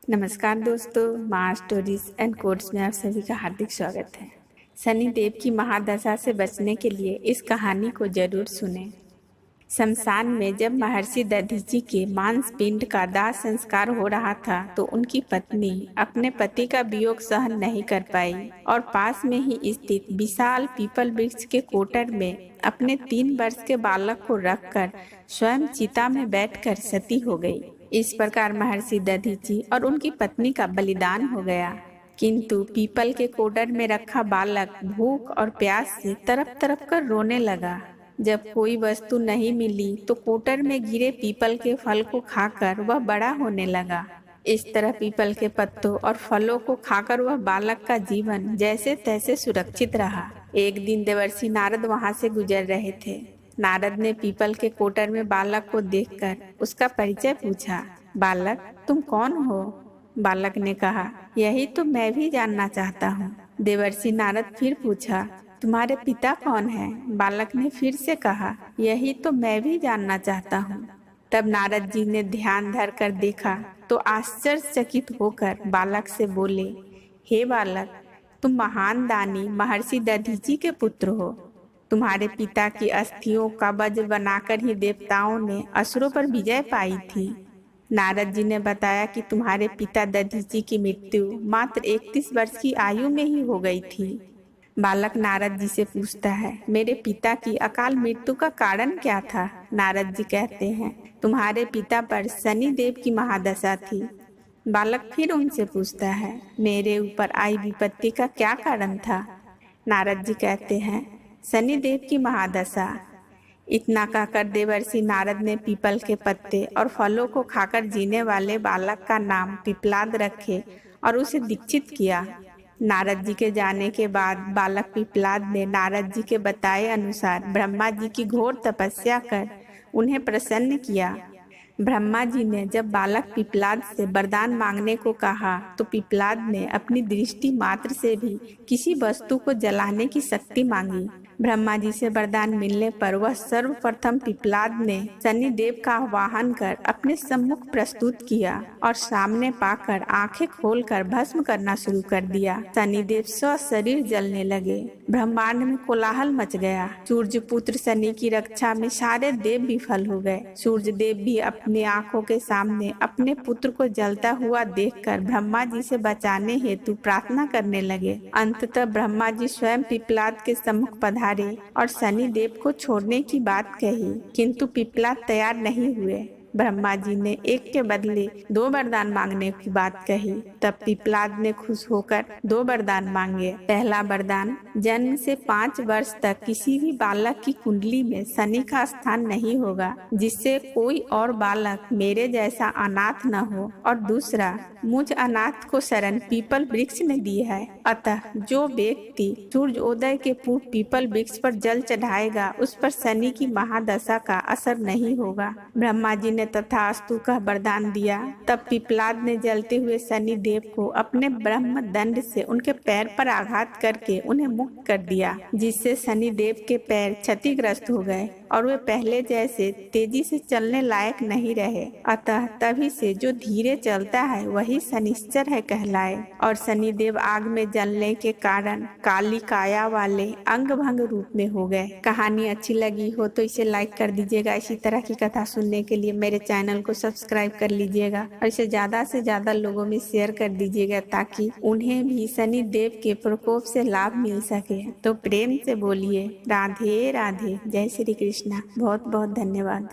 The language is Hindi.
नमस्कार दोस्तों, माँ स्टोरीज एंड कोड्स में आप सभी का हार्दिक स्वागत है। शनि देव की महादशा से बचने के लिए इस कहानी को जरूर सुनें। शमशान में जब महर्षि दधीचि के मांस पिंड का दाह संस्कार हो रहा था तो उनकी पत्नी अपने पति का वियोग सहन नहीं कर पाई और पास में ही स्थित विशाल पीपल वृक्ष के कोटर में अपने 3 वर्ष के बालक को रखकर स्वयं चिता में बैठकर सती हो गई। इस प्रकार महर्षि दधीचि और उनकी पत्नी का बलिदान हो गया। किंतु पीपल के कोटर में रखा बालक भूख और प्यास से तड़प तड़प कर रोने लगा। जब कोई वस्तु नहीं मिली तो कोटर में गिरे पीपल के फल को खाकर वह बड़ा होने लगा। इस तरह पीपल के पत्तों और फलों को खाकर वह बालक का जीवन जैसे तैसे सुरक्षित रहा। एक दिन देवर्षि नारद वहां से गुजर रहे थे। नारद ने पीपल के कोटर में बालक को देखकर उसका परिचय पूछा। बालक, तुम कौन हो? बालक ने कहा, यही तो मैं भी जानना चाहता हूँ। देवर्षि नारद फिर पूछा, तुम्हारे पिता कौन है? बालक ने फिर से कहा, यही तो मैं भी जानना चाहता हूँ। तब नारद जी ने ध्यान धर कर देखा तो आश्चर्यचकित होकर बालक से बोले, हे बालक, तुम महान दानी महर्षि दधीचि के पुत्र हो। तुम्हारे पिता की अस्थियों का वज्र बनाकर ही देवताओं ने असुरों पर विजय पाई थी। नारद जी ने बताया कि तुम्हारे पिता दधीचि की मृत्यु मात्र 31 वर्ष की आयु में ही हो गई थी। बालक नारद जी से पूछता है, मेरे पिता की अकाल मृत्यु का कारण क्या था? नारद जी कहते हैं, तुम्हारे पिता पर शनि देव की महादशा थी। बालक फिर उनसे पूछता है, मेरे ऊपर आई विपत्ति का क्या कारण था? नारद जी कहते हैं, शनि देव की महादशा। इतना कहकर देवर्षि नारद ने पीपल के पत्ते और फलों को खाकर जीने वाले बालक का नाम पिपलाद रखे और उसे दीक्षित किया। नारद जी के जाने के बाद बालक पिपलाद ने नारद जी के बताए अनुसार ब्रह्मा जी की घोर तपस्या कर उन्हें प्रसन्न किया। ब्रह्मा जी ने जब बालक पिपलाद से वरदान मांगने को कहा तो पिपलाद ने अपनी दृष्टि मात्र से भी किसी वस्तु को जलाने की शक्ति मांगी। ब्रह्मा जी से वरदान मिलने पर वह सर्वप्रथम पिपलाद ने शनि देव का आह्वान कर अपने सम्मुख प्रस्तुत किया और सामने पाकर आंखें खोलकर भस्म करना शुरू कर दिया। शनि देव सशरीर जलने लगे। ब्रह्मांड में कोलाहल मच गया। सूर्य पुत्र शनि की रक्षा में सारे देव विफल हो गए। सूर्य देव भी अपनी आंखों के सामने अपने पुत्र को जलता हुआ देखकर ब्रह्मा जी से बचाने हेतु प्रार्थना करने लगे। अंततः ब्रह्मा जी स्वयं पिपलाद के सम्मुख पधारे और शनि देव को छोड़ने की बात कही, किंतु पिपलाद तैयार नहीं हुए। ब्रह्मा जी ने एक के बदले 2 वरदान मांगने की बात कही। तब पिपलाद ने खुश होकर 2 वरदान मांगे। पहला वरदान, जन्म से 5 वर्ष तक किसी भी बालक की कुंडली में शनि का स्थान नहीं होगा, जिससे कोई और बालक मेरे जैसा अनाथ न हो। और दूसरा, मुझ अनाथ को शरण पीपल वृक्ष ने दी है, अतः जो व्यक्ति सूर्योदय के पूर्व पीपल वृक्ष पर जल चढ़ाएगा उस पर शनि की महादशा का असर नहीं होगा। ब्रह्मा जी ने तथास्तु का वरदान दिया। तब पिपलाद ने जलते हुए शनि देव को अपने ब्रह्म दंड से उनके पैर पर आघात करके उन्हें मुक्त कर दिया, जिससे शनि देव के पैर क्षतिग्रस्त हो गए और वे पहले जैसे तेजी से चलने लायक नहीं रहे। अतः तभी से जो धीरे चलता है वही शनिश्चर है कहलाए। और शनि देव आग में जलने के कारण काली काया वाले अंग भंग रूप में हो गए। कहानी अच्छी लगी हो तो इसे लाइक कर दीजिएगा। इसी तरह की कथा सुनने के लिए मेरे चैनल को सब्सक्राइब कर लीजिएगा और इसे ज्यादा से ज्यादा लोगों में शेयर कर दीजिएगा ताकि उन्हें भी शनि देव के प्रकोप से लाभ मिल सके। तो प्रेम से बोलिए राधे राधे, जय श्री कृष्णा। बहुत बहुत धन्यवाद।